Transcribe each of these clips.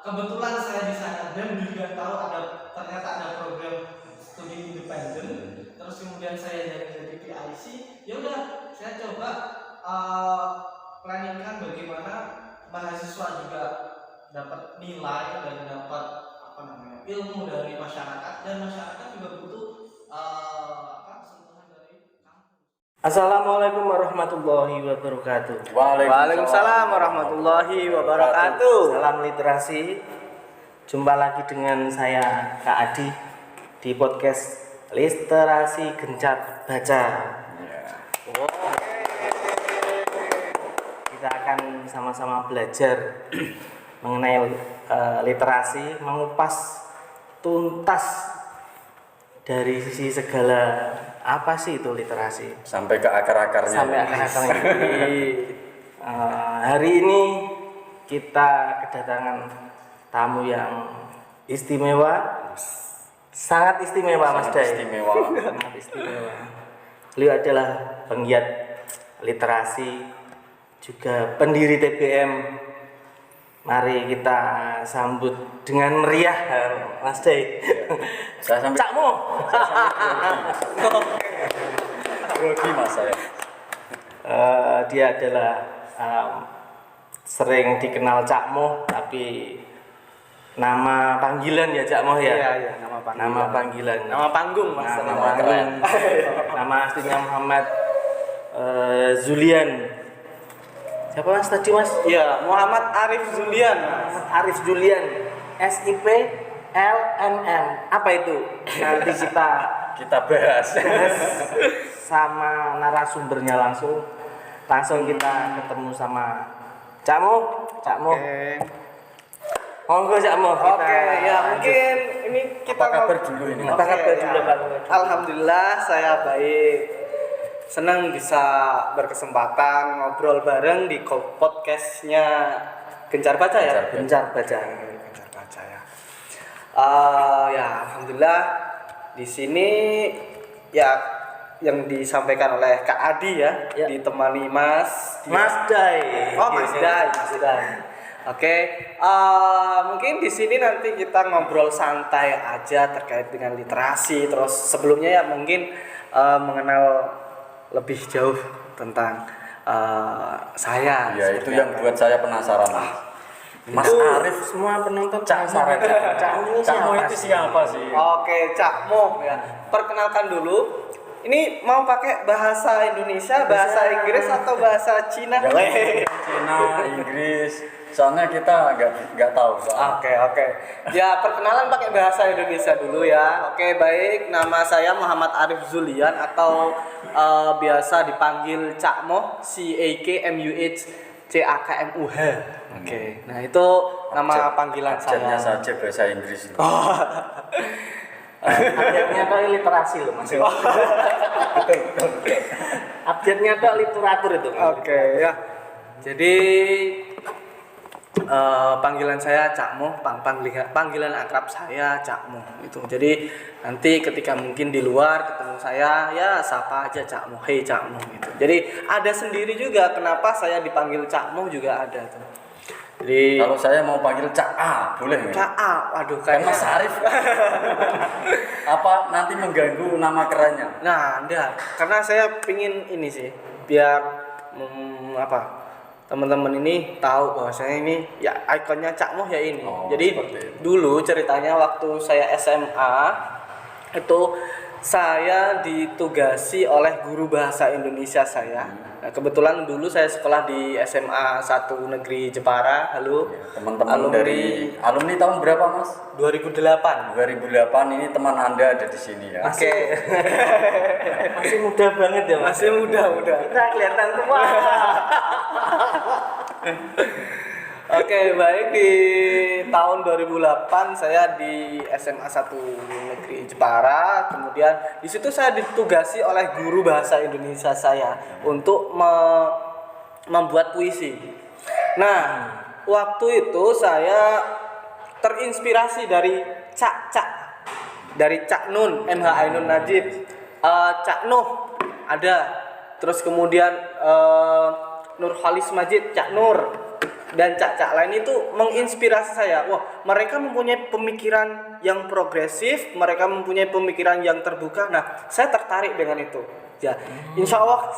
kebetulan saya di sana dan juga tahu ternyata ada program studi independen. Terus kemudian saya jadi PIC. Ya udah, saya coba planningkan bagaimana mahasiswa juga dapat nilai dan dapat ilmu dari masyarakat, dan masyarakat juga butuh sentuhan dari kampus. Assalamualaikum warahmatullahi wabarakatuh. Waalaikumsalam warahmatullahi wabarakatuh. Salam literasi. Jumpa lagi dengan saya Kak Adi di podcast Literasi Gencar Baca. Kita akan sama-sama belajar mengenai literasi, mengupas tuntas dari sisi segala apa sih itu literasi Sampai ke akar-akarnya. sampai akar-akarnya. Hari ini kita kedatangan tamu yang istimewa, sangat istimewa, Mas Day. Sangat istimewa. Beliau adalah penggiat literasi, juga pendiri TBM. Mari kita sambut dengan meriah, Mas Day. Saya sampai Cak Mo. grogi Mas saya. Dia adalah sering dikenal Cak Mo, tapi nama panggilan ya Cak Mo ya. Iya, nama panggilan. Nama panggung Mas. Nama keren. Nama aslinya Muhammad Zulian. Siapa Mas tadi Mas? Iya, Muhammad Arif Zulian. Arif Julian, SIP LNM. Apa itu? Nanti Kita bahas. sama narasumbernya langsung kita ketemu sama Cak Mo. Oke. Monggo Cak Mo. Oke, ya mungkin ini kita Apa kabar dulu ini. Apa kabar dulu, Pak? Alhamdulillah saya baik. Senang bisa berkesempatan ngobrol bareng di podcastnya Gencar Baca ya. Gencar Baca. Gencar Baca ya. Ya alhamdulillah di sini ya yang disampaikan oleh Kak Adi ya, ditemani Mas Day. Oh Mas Day. Oke, mungkin di sini nanti kita ngobrol santai aja terkait dengan literasi. Terus sebelumnya ya mungkin mengenal lebih jauh tentang saya. Ya itu yang buat saya penasaran. Mas Arif, semua penonton penasaran. Cak Mo itu siapa sih? Oke, Cak Mo ya. Perkenalkan dulu. Ini mau pakai bahasa Indonesia, bahasa Inggris atau bahasa Cina? Cina, Inggris. Soalnya kita nggak tahu soal. Oke. Ya perkenalan pakai bahasa Indonesia dulu ya. Oke baik, nama saya Muhammad Arif Zulian atau biasa dipanggil Cak Mo, CAKMUH. Oke. Nah itu nama panggilan saya. Abjadnya saja bahasa Inggris. Abjadnya tuh literasi loh Mas. Abjadnya tuh literatur itu. Oke ya. Jadi panggilan saya Cak Mo, panggilan akrab saya Cak Mo itu. Jadi nanti ketika mungkin di luar ketemu saya ya sapa aja Cak Mo, hey Cak Mo gitu. Jadi ada sendiri juga kenapa saya dipanggil Cak Mo juga ada tuh. Jadi Kalau saya mau panggil Cak A, boleh nggak? Cak A, waduh Kan kayak Mas Arif. Apa nanti mengganggu nama kerennya? Nah, enggak. Karena saya pingin ini sih, biar teman-teman ini tahu bahwa saya ini ya ikonnya Cak Mo ya ini. Jadi dulu ceritanya waktu saya SMA itu saya ditugasi oleh guru bahasa Indonesia saya. Nah, kebetulan dulu saya sekolah di SMA 1 Negeri Jepara. Halo. Teman-teman dari alumni tahun berapa, Mas? 2008. 2008 ini teman Anda ada di sini ya. Oke. Masih muda banget ya Mas. Masih muda. Kita kelihatan tua. Oke, baik di tahun 2008 saya di SMA 1 Negeri Jepara. Kemudian di situ saya ditugasi oleh guru bahasa Indonesia saya untuk membuat puisi. Nah, waktu itu saya terinspirasi dari Cak Nun, MH Ainun Najib, Cak Nuh ada, terus kemudian Nur Khalis Majid, Cak Nur. dan cak-cak lain itu menginspirasi saya. Wah, mereka mempunyai pemikiran yang progresif, mereka mempunyai pemikiran yang terbuka. Nah, saya tertarik dengan itu. Ya, insya Allah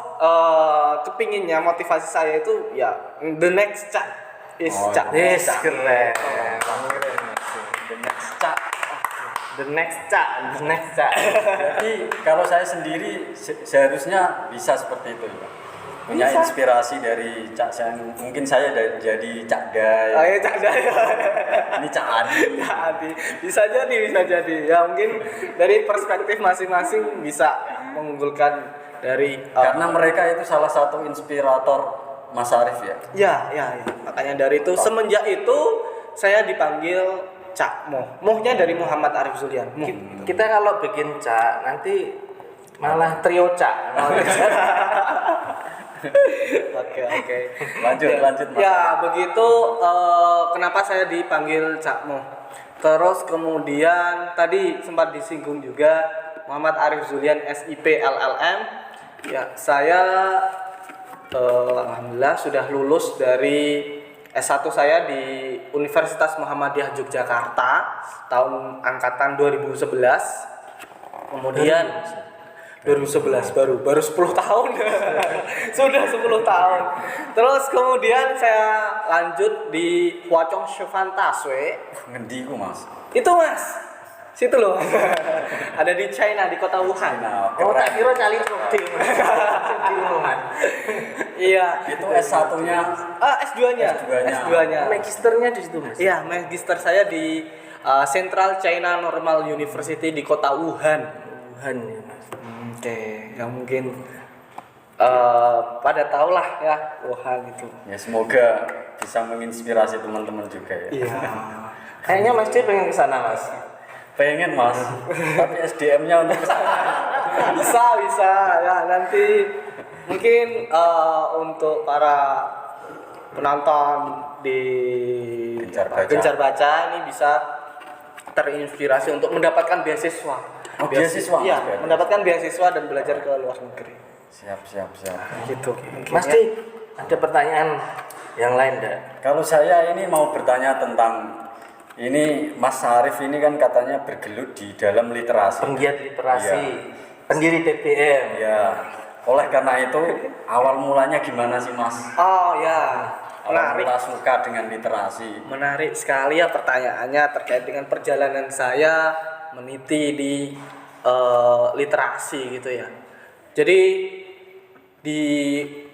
kepinginnya motivasi saya itu ya the next cak is cak. Yes, keren. The next cak. The next cak. Jadi kalau saya sendiri seharusnya bisa seperti itu ya. Punya Bisa. inspirasi dari cak saya. Mungkin saya jadi cak Day. Oh, ya, cak Daya. Ini cak Adi. Jadi bisa jadi ya, mungkin dari perspektif masing-masing bisa mengunggulkan dari Karena mereka itu salah satu inspirator Mas Arif ya. ya, makanya dari itu semenjak itu saya dipanggil Cak Moh. Mohnya dari Muhammad Arif Zulian. Moh. Kita kalau bikin cak nanti malah trio cak. Oke. Lanjut, Mas. Ya, begitu kenapa saya dipanggil Cak Moh. Terus kemudian tadi sempat disinggung juga Muhammad Arif Zulian SIP LLM. Ya, saya alhamdulillah sudah lulus dari S1 saya di Universitas Muhammadiyah Yogyakarta tahun angkatan 2011. Kemudian 2011 baru 10 tahun. Sudah 10 tahun. Terus kemudian saya lanjut di Hwa Chong Shifan Taswe. Ngendi ku Mas? Itu Mas. Situ loh. Ada di China, di kota Wuhan. Nah, Oh, tak kira cali coding. Iya. itu S1-nya S2-nya. S2-nya. Magisternya di situ, Mas. Iya, magister saya di Central China Normal University di kota Wuhan. Wuhan ya, Mas. Oke, yang mungkin pada tahulah ya Wuhan itu. ya semoga bisa menginspirasi teman-teman juga ya. Iya. Kayaknya Mas D pengen ke sana, Mas. Pengen Mas, tapi SDM-nya untuk kesana. bisa ya, nanti mungkin untuk para penonton di Gencar Baca ini bisa terinspirasi untuk mendapatkan beasiswa. Oh, beasiswa, Iya, Mas, mendapatkan beasiswa dan belajar ke luar negeri. Siap. Gitu. Mas D, ada pertanyaan yang lain enggak? Kalau saya ini mau bertanya tentang ini Mas Arif ini kan katanya bergelut di dalam literasi. Penggiat literasi, Iya. pendiri TPM. Ya, oleh karena itu awal mulanya gimana sih Mas? Oh ya, Awal menarik. mula suka dengan literasi. Menarik sekali ya pertanyaannya terkait dengan perjalanan saya meniti di literasi gitu ya. Jadi di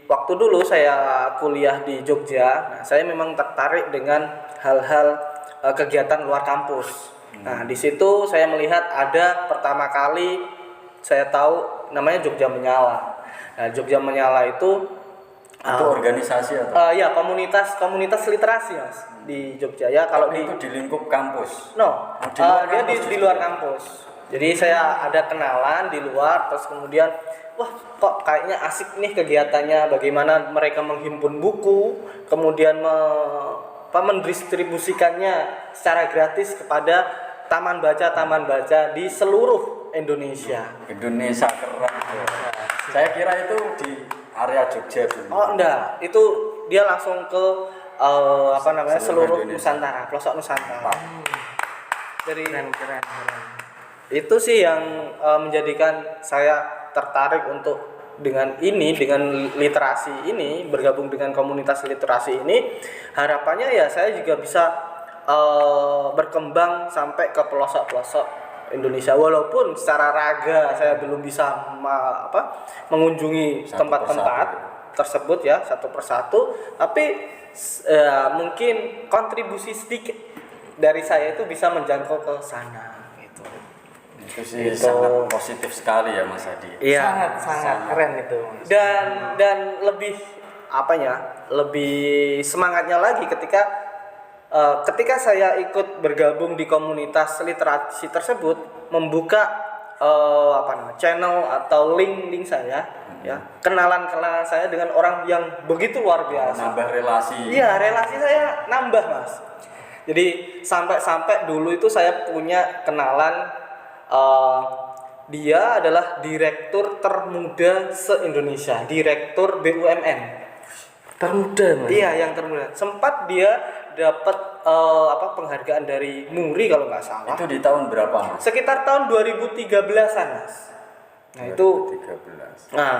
waktu dulu saya kuliah di Jogja, nah, saya memang tertarik dengan hal-hal kegiatan luar kampus. Nah, di situ saya melihat ada pertama kali saya tahu namanya Jogja Menyala. Nah, Jogja Menyala itu Itu organisasi atau? ya komunitas literasi Mas di Jogja ya. Kalau Tapi di itu di lingkup kampus. no, Di luar dia kampus di luar kampus. Jadi saya ada kenalan di luar, terus kemudian wah kok kayaknya asik nih kegiatannya. Bagaimana mereka menghimpun buku, kemudian mendistribusikannya secara gratis kepada taman baca di seluruh Indonesia. Indonesia keren. Saya kira itu di area Jogja dulu. Oh enggak, itu dia langsung ke seluruh Indonesia. Nusantara, pelosok Nusantara. Dari Keren. itu sih yang menjadikan saya tertarik untuk dengan literasi ini, bergabung dengan komunitas literasi ini. Harapannya ya saya juga bisa berkembang sampai ke pelosok-pelosok Indonesia, walaupun secara raga saya belum bisa mengunjungi Satu tempat-tempat tersebut ya satu persatu, tapi mungkin kontribusi sedikit dari saya itu bisa menjangkau ke sana gitu. Itu sih sangat positif sekali ya Mas Adi. Iya. Sangat keren itu, Mas. Dan lebih lebih semangatnya lagi ketika saya ikut bergabung di komunitas literasi tersebut, membuka channel atau link saya ya, kenalan saya dengan orang yang begitu luar biasa. Nambah relasi. Iya, relasi saya nambah Mas. Jadi sampai dulu itu saya punya kenalan, dia adalah direktur termuda se-Indonesia, direktur BUMN. Termuda Mas. Iya, yang termuda. Sempat dia dapat penghargaan dari Muri kalau nggak salah. Itu di tahun berapa Mas? Sekitar tahun 2013-an, Mas. Nah, itu 2013. Nah,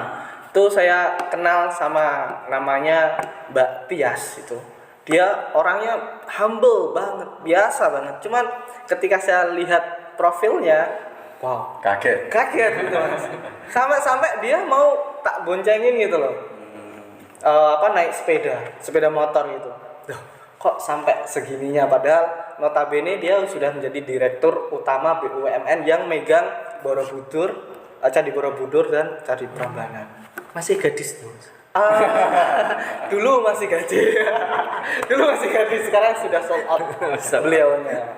itu saya kenal sama namanya Mbak Tias itu. Dia orangnya humble banget, biasa banget. Cuman ketika saya lihat profilnya, wow, Kaget. kaget gitu Mas. Sampai dia mau tak boncengin gitu loh. Naik sepeda motor gitu. Duh, kok sampai segininya, padahal notabene dia sudah menjadi direktur utama BUMN yang megang Borobudur, Candi Borobudur dan Candi Prambanan. Masih gadis tuh. Mas. Dulu masih gadis. Dulu masih gadis, sekarang sudah sold out beliaunya.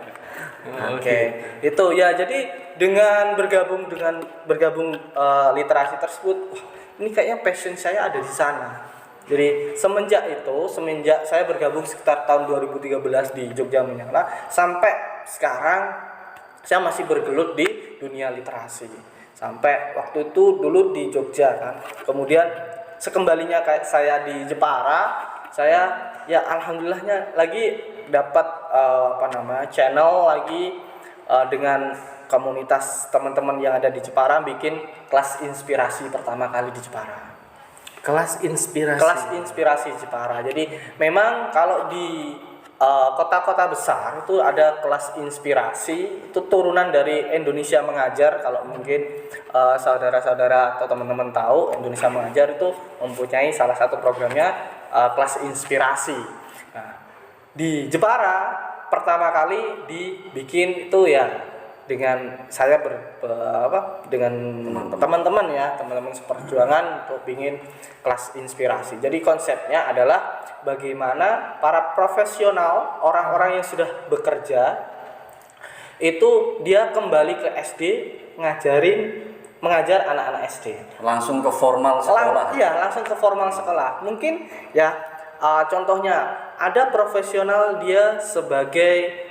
Oke. Itu ya, jadi dengan bergabung literasi tersebut, wah, ini kayaknya passion saya ada di sana. Jadi semenjak saya bergabung sekitar tahun 2013 di Jogja Menyala, sampai sekarang saya masih bergelut di dunia literasi. Sampai waktu itu dulu di Jogja kan. Kemudian sekembalinya kayak saya di Jepara, saya ya alhamdulillahnya lagi dapat channel lagi dengan komunitas teman-teman yang ada di Jepara, bikin kelas inspirasi pertama kali di Jepara. Kelas inspirasi Jepara. Jadi memang kalau di kota-kota besar itu ada kelas inspirasi, itu turunan dari Indonesia Mengajar. Kalau mungkin saudara-saudara atau teman-teman tahu, Indonesia Mengajar itu mempunyai salah satu programnya kelas inspirasi. Nah, di Jepara pertama kali dibikin itu ya dengan saya dengan teman-teman seperjuangan untuk bikin kelas inspirasi. Jadi konsepnya adalah bagaimana para profesional, orang-orang yang sudah bekerja itu dia kembali ke SD mengajar anak-anak SD. Langsung ke formal sekolah. Iya, langsung ke formal sekolah. Mungkin ya contohnya ada profesional dia sebagai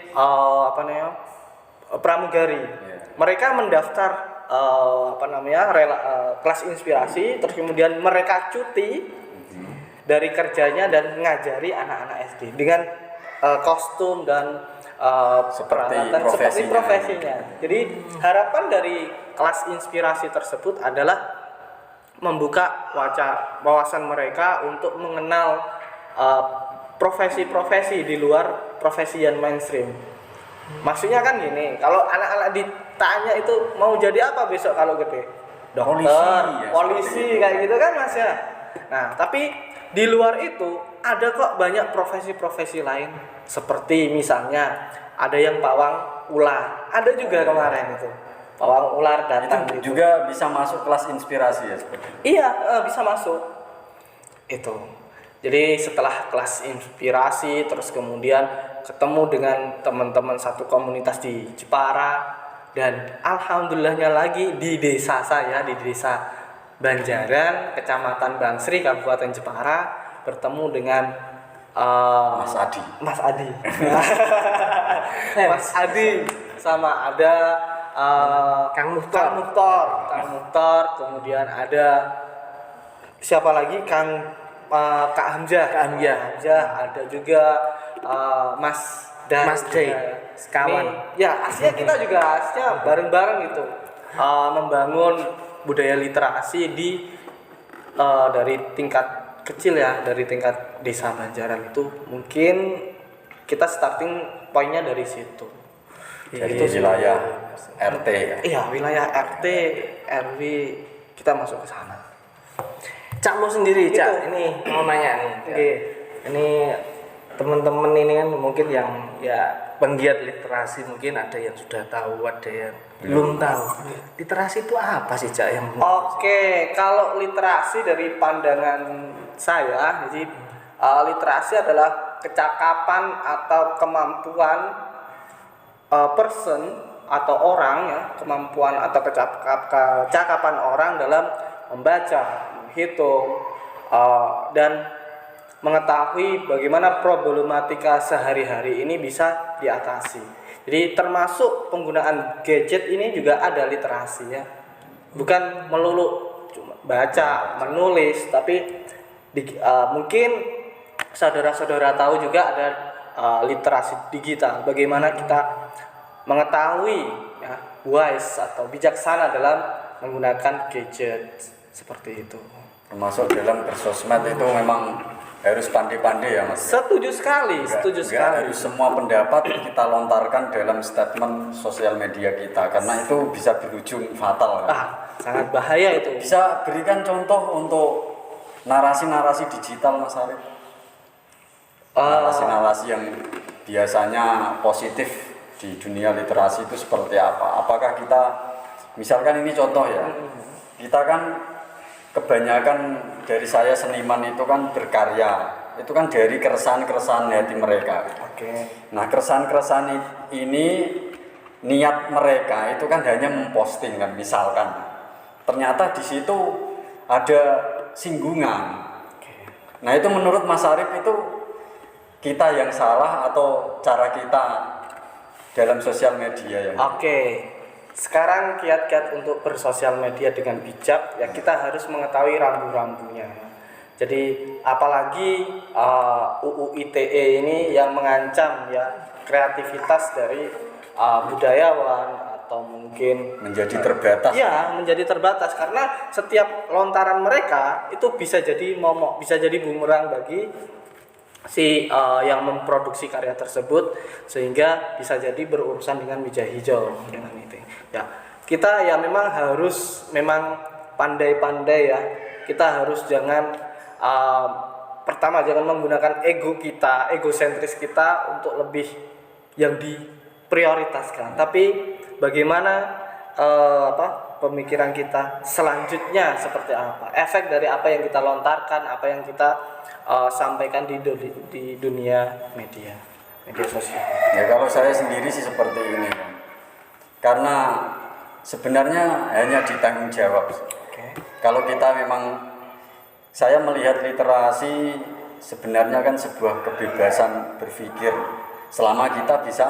pramugari. Mereka mendaftar kelas inspirasi, terus kemudian mereka cuti dari kerjanya dan mengajari anak-anak SD dengan kostum dan peralatan seperti profesinya. Jadi harapan dari kelas inspirasi tersebut adalah membuka wawasan mereka untuk mengenal profesi-profesi di luar profesi yang mainstream. Maksudnya kan gini, kalau anak-anak ditanya itu mau jadi apa besok kalau gede? Dokter, polisi kayak gitu kan Mas ya. Nah, tapi di luar itu ada kok banyak profesi-profesi lain, seperti misalnya ada yang pawang ular. Ada juga kemarin itu. Pawang ular datang itu juga bisa masuk kelas inspirasi ya seperti itu. Iya, bisa masuk. Itu. Jadi setelah kelas inspirasi terus kemudian ketemu dengan teman-teman satu komunitas di Jepara, dan alhamdulillahnya lagi di desa saya, di desa Banjaran, Kecamatan Bangsri, Kabupaten Jepara, bertemu dengan Mas Adi Mas Adi sama ada Kang Mukhtar, kemudian ada siapa lagi, Kak Hamzah, ada juga Mas Jai, sekawan. Ya, aslinya kita juga bareng-bareng gitu membangun budaya literasi dari tingkat kecil ya, dari tingkat desa Banjaran itu. Mungkin kita starting poinnya dari situ. Jadi itu wilayah RT ya. Iya, wilayah RT, RW kita masuk ke sana. Cakmu sendiri, Cak, ini mau nanya nih. Ini teman-teman ini kan mungkin yang ya penggiat literasi, mungkin ada yang sudah tahu, ada yang belum tahu. Literasi itu apa sih, Cak? Oke, kalau literasi dari pandangan saya, jadi literasi adalah kecakapan atau kemampuan person atau orang ya, kemampuan atau kecakapan orang dalam membaca, menghitung, dan mengetahui bagaimana problematika sehari-hari ini bisa diatasi. Jadi termasuk penggunaan gadget ini juga ada literasi ya. Bukan melulu cuma baca, menulis, tapi mungkin saudara-saudara tahu juga ada literasi digital. Bagaimana kita mengetahui ya, wise atau bijaksana dalam menggunakan gadget seperti itu. Termasuk dalam bersosmed itu memang harus pandai-pandai ya Mas. Setuju sekali, setuju Nggak sekali. harus semua pendapat kita lontarkan dalam statement sosial media kita karena itu bisa berujung fatal. Sangat bahaya itu. Bisa berikan contoh untuk narasi-narasi digital Mas Arif? Narasi-narasi yang biasanya positif di dunia literasi itu seperti apa? Apakah kita, misalkan ini contoh ya, kita kan kebanyakan dari saya seniman itu kan berkarya, itu kan dari keresahan-keresahan hati mereka. Oke. Nah keresahan-keresahan ini niat mereka itu kan hanya memposting kan, misalkan. Ternyata di situ ada singgungan. Nah itu menurut Mas Arif itu kita yang salah atau cara kita dalam sosial media yang Oke. Sekarang kiat-kiat untuk bersosial media dengan bijak ya kita harus mengetahui rambu-rambunya. Jadi apalagi UU ITE ini yang mengancam ya kreativitas dari budayawan atau mungkin menjadi terbatas. ya menjadi terbatas karena setiap lontaran mereka itu bisa jadi momok, bisa jadi bumerang bagi si yang memproduksi karya tersebut sehingga bisa jadi berurusan dengan meja hijau dengan itu. Ya, kita ya memang harus pandai-pandai ya. Kita harus jangan pertama jangan menggunakan ego kita, egosentris kita untuk lebih yang diprioritaskan. Tapi bagaimana pemikiran kita selanjutnya seperti apa? Efek dari apa yang kita lontarkan, apa yang kita sampaikan di dunia media sosial. Ya kalau saya sendiri sih seperti ini, karena sebenarnya hanya ditanggung jawab. Kalau kita memang, saya melihat literasi sebenarnya kan sebuah kebebasan berpikir selama kita bisa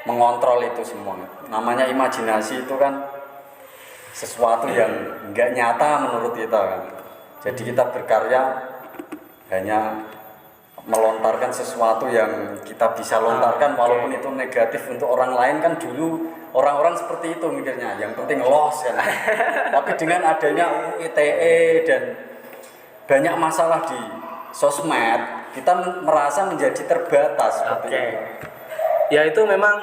mengontrol itu semua. Namanya imajinasi itu kan sesuatu yang enggak nyata menurut kita kan. Jadi kita berkarya hanya melontarkan sesuatu yang kita bisa lontarkan walaupun itu negatif untuk orang lain kan dulu orang-orang seperti itu mikirnya, yang penting los kan. Tapi dengan adanya UU ITE dan banyak masalah di sosmed, kita merasa menjadi terbatas seperti itu. Ya itu memang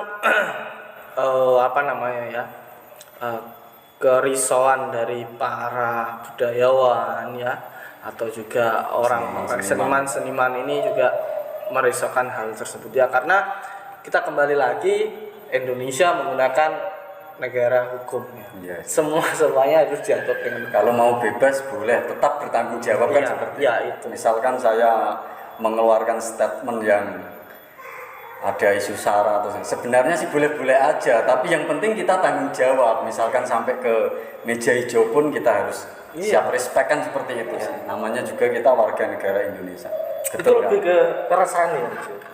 kerisauan dari para budayawan ya atau juga orang seniman ini juga merisaukan hal tersebut ya karena kita kembali lagi Indonesia menggunakan negara hukum ya. Yes. Semuanya harus diatur dengan Kalau mau bebas boleh, tetap bertanggung jawab kan seperti itu. Misalkan saya mengeluarkan statement yang ada isu sara atau sebenarnya sih boleh-boleh aja, tapi yang penting kita tanggung jawab. Misalkan sampai ke meja hijau pun kita harus siap respect kan seperti itu sih. Namanya juga kita warga negara Indonesia. Itu lebih ke keresahan ya.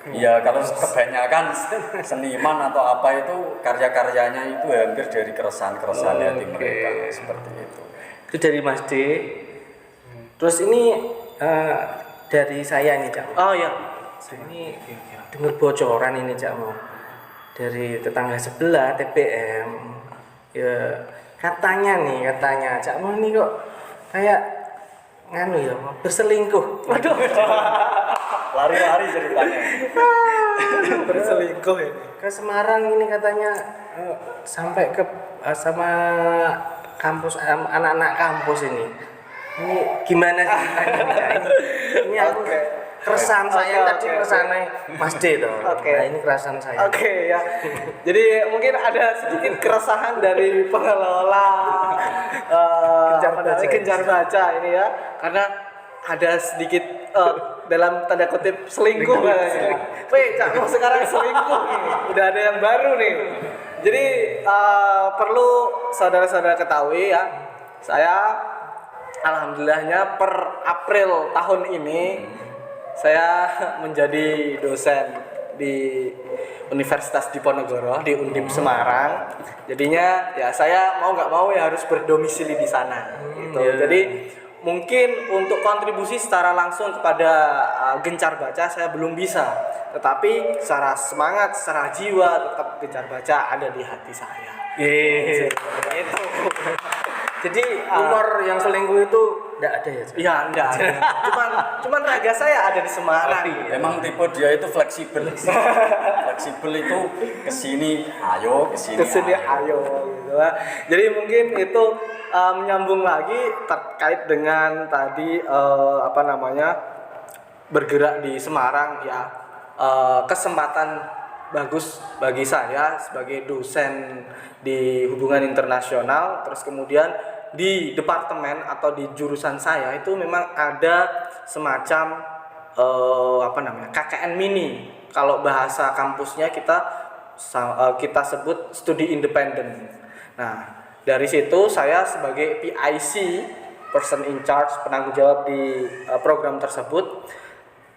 Iya, kalau kebanyakan seniman atau apa itu karya-karyanya itu hampir dari keresahan-keresahan hati mereka seperti itu. Itu dari Mas D. Terus ini dari saya nih Cak. Oh ya. Ini dengar bocoran ini Cak mau dari tetangga sebelah TPM. Ya katanya Cak mau ini kok kayak nganu ya berselingkuh. Waduh. Lari-lari ceritanya. Berselingkuh ini. Ke Semarang ini katanya sampai ke sama kampus anak-anak kampus ini. Ini gimana sih? Ini aku keresahan saya tadi keresahannya Mas D toh. Nah ini keresahan saya. Oke ya. Jadi mungkin ada sedikit keresahan dari pengelola Gencar Baca ini ya, karena ada sedikit dalam tanda kutip selingkuh katanya. Weh, Cak Mo sekarang selingkuh nih. Udah ada yang baru nih. Jadi perlu saudara-saudara ketahui ya, saya alhamdulillahnya per April tahun ini saya menjadi dosen di Universitas Diponegoro di Undip Semarang. Jadinya ya saya mau nggak mau ya harus berdomisili di sana gitu. Jadi mungkin untuk kontribusi secara langsung kepada Gencar Baca saya belum bisa, tetapi secara semangat, secara jiwa tetap Gencar Baca ada di hati saya. Itu. Jadi humor yang selingkuh itu enggak ada ya? Ya enggak. cuman raga saya ada di Semarang. Memang tipe dia itu fleksibel. Fleksibel itu kesini ayo, kesini ayo gitu. Jadi mungkin itu menyambung lagi terkait dengan tadi bergerak di Semarang ya, kesempatan bagus bagi saya sebagai dosen di hubungan internasional. Terus kemudian di departemen atau di jurusan saya itu memang ada semacam KKN mini. Kalau bahasa kampusnya kita sebut studi independen. Nah, dari situ saya sebagai PIC, person in charge, penanggung jawab di program tersebut,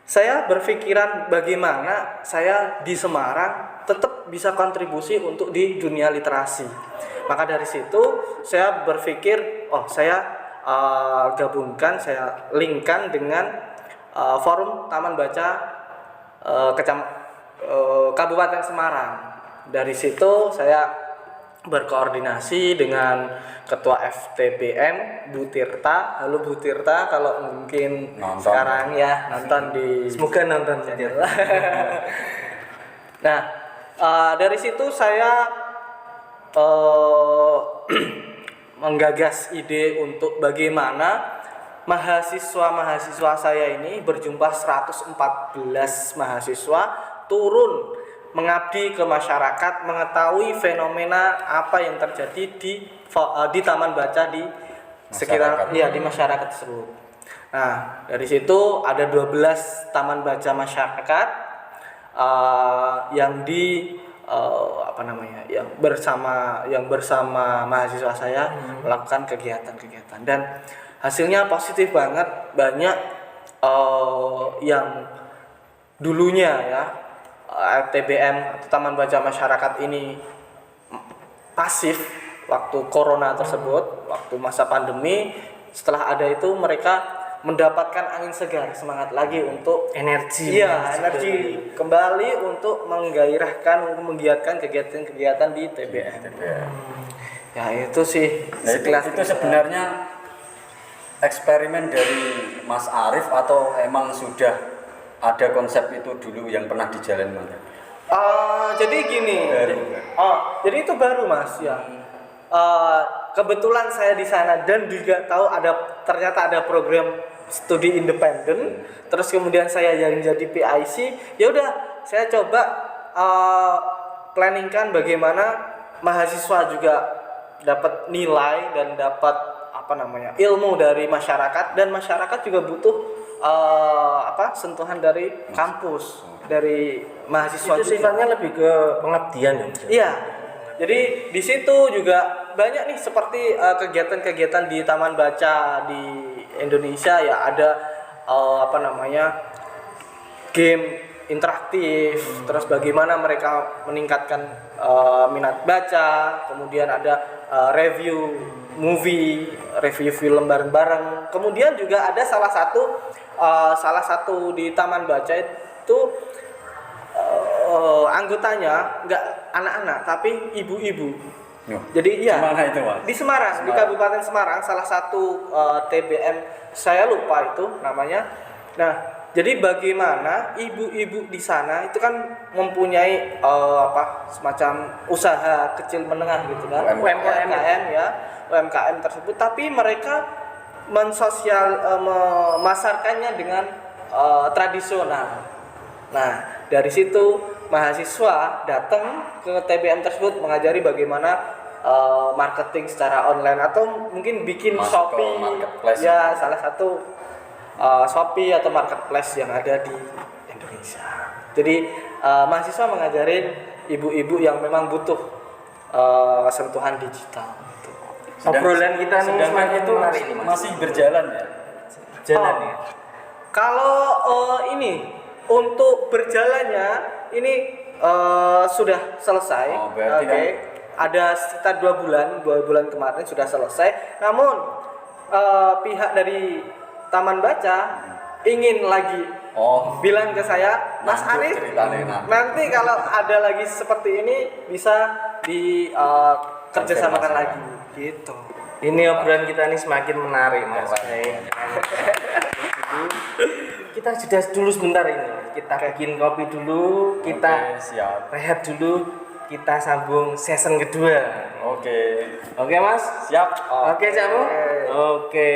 saya berpikiran bagaimana saya di Semarang tetap bisa kontribusi untuk di dunia literasi. Maka dari situ saya berpikir, saya gabungkan, saya linkkan dengan forum Taman Baca Kabupaten Semarang. Dari situ saya berkoordinasi dengan Ketua FTBM Bu Tirta. Halo Bu Tirta, kalau mungkin nonton sekarang ya nonton di, semoga nonton channel. Nah, dari situ saya menggagas ide untuk bagaimana mahasiswa saya ini berjumlah 114 mahasiswa turun mengabdi ke masyarakat, mengetahui fenomena apa yang terjadi di taman baca di sekitar di masyarakat tersebut. Nah, dari situ ada 12 taman baca masyarakat yang bersama mahasiswa saya melakukan kegiatan-kegiatan, dan hasilnya positif banget. Banyak yang dulunya ya TBM atau Taman Baca Masyarakat ini pasif waktu corona tersebut, waktu masa pandemi. Setelah ada itu mereka mendapatkan angin segar, semangat lagi untuk energi kembali untuk menggairahkan, untuk menggiatkan kegiatan-kegiatan di TBM. Ya itu sih. Nah, itu sebenarnya eksperimen dari Mas Arif atau emang sudah ada konsep itu dulu yang pernah dijalankan? Jadi gini. Jadi itu baru Mas ya. Kebetulan saya di sana dan juga tahu ternyata ada program studi independen. Terus kemudian saya yang jadi PIC, ya udah saya coba planningkan bagaimana mahasiswa juga dapat nilai dan dapat ilmu dari masyarakat, dan masyarakat juga butuh sentuhan dari kampus, dari mahasiswa. Itu sifatnya lebih ke pengabdian ya. Iya. Jadi di situ juga banyak nih seperti kegiatan-kegiatan di Taman Baca di Indonesia ya, ada game interaktif, terus bagaimana mereka meningkatkan minat baca, kemudian ada review movie, review film bareng-bareng. Kemudian juga ada salah satu di Taman Baca itu anggotanya nggak anak-anak tapi ibu-ibu. Jadi ya dimana itu, Mas? Di Semarang, di Kabupaten Semarang, salah satu TBM, saya lupa itu namanya. Nah, jadi bagaimana ibu-ibu di sana itu kan mempunyai semacam usaha kecil menengah gitu kan, UMKM ya, UMKM tersebut, tapi mereka memasarkannya dengan tradisional. Nah, dari situ mahasiswa datang ke TBM tersebut mengajari bagaimana marketing secara online, atau mungkin bikin Shopee ya, salah satu Shopee atau marketplace yang ada di Indonesia. Jadi mahasiswa mengajarin ibu-ibu yang memang butuh sentuhan digital. Gitu. Obrolan kita nih itu masih berjalan ya? Jalan ya. Kalau ini untuk berjalannya ini sudah selesai. Berarti ada sekitar 2 bulan kemarin sudah selesai. Namun pihak dari Taman Baca ingin lagi bilang ke saya, Mas Lanjut Arif, ceritanya, nanti kalau ada lagi seperti ini bisa di kerjasamakan lagi gitu. Ini obrolan kita ini semakin menarik, Mas. Baik. Kita jeda dulu sebentar ini. Kita bikin kopi dulu, kita siap. rehat dulu, kita sambung season kedua. Oke. Oke, Mas? Siap. Oke, Cakmu? Oke.